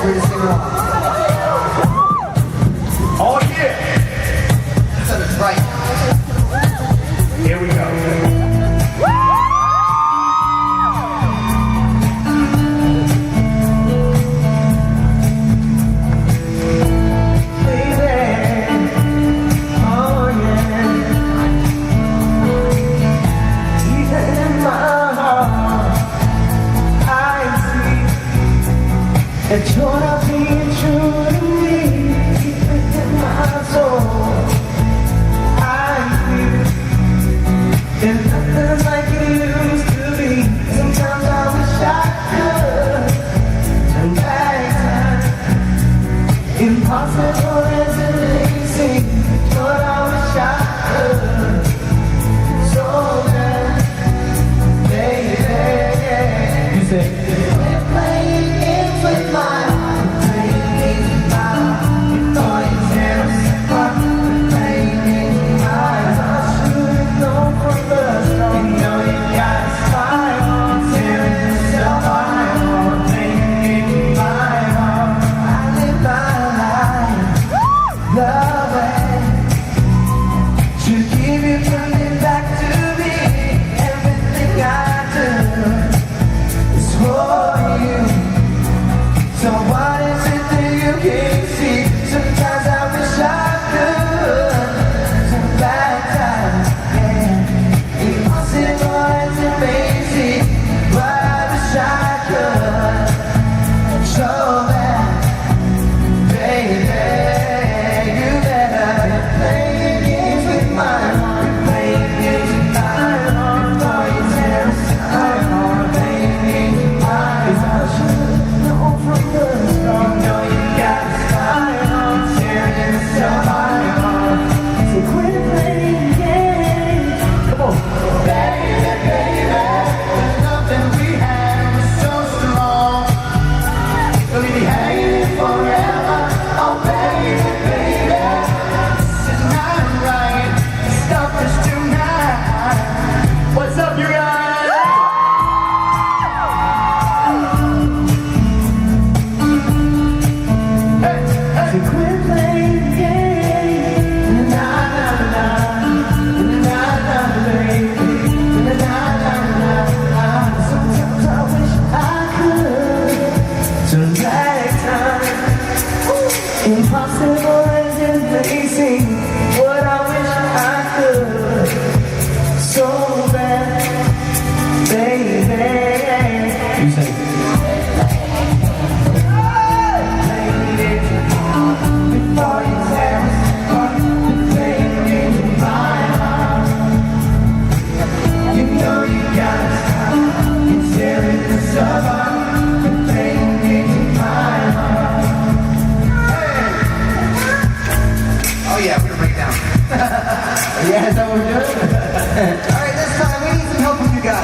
for you to sing along. Oh yeah! So it's right. Here we go. That you're not being true to me, deep in my soul. I feel there's nothing like it used to be. Sometimes I wish I could turn back time. Impossible as it may seem, but I wish I could. So bad, baby. You say, we're playing games with my impossible as it may seem, what I wish I could, so bad, baby. You say, before you tear us apart, playing into my heart. You know you gotta stop, you're tearing us apart. Yeah, we're gonna break it down. Yeah, is that what we're doing? Alright, this time we need some help from you guys.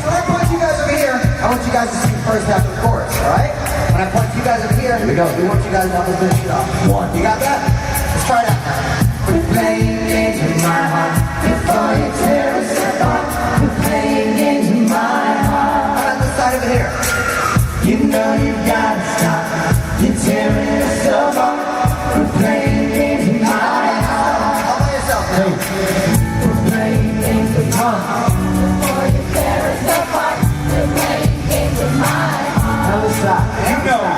So when I point you guys over here, I want you guys to sing the first half of the chorus, alright? When I point you guys over here, we want you guys to finish it off. One. You got that? Let's try it out now. We're playing games with my heart before you tear us apart. We're playing games with my heart. How about this side over here? You know you gotta stop. You're tearing us apart. We're playing games with my heart. All by yourself now. We're playing games with my heart. Before you tear us apart. We're playing games with my heart. Now let's stop. You know.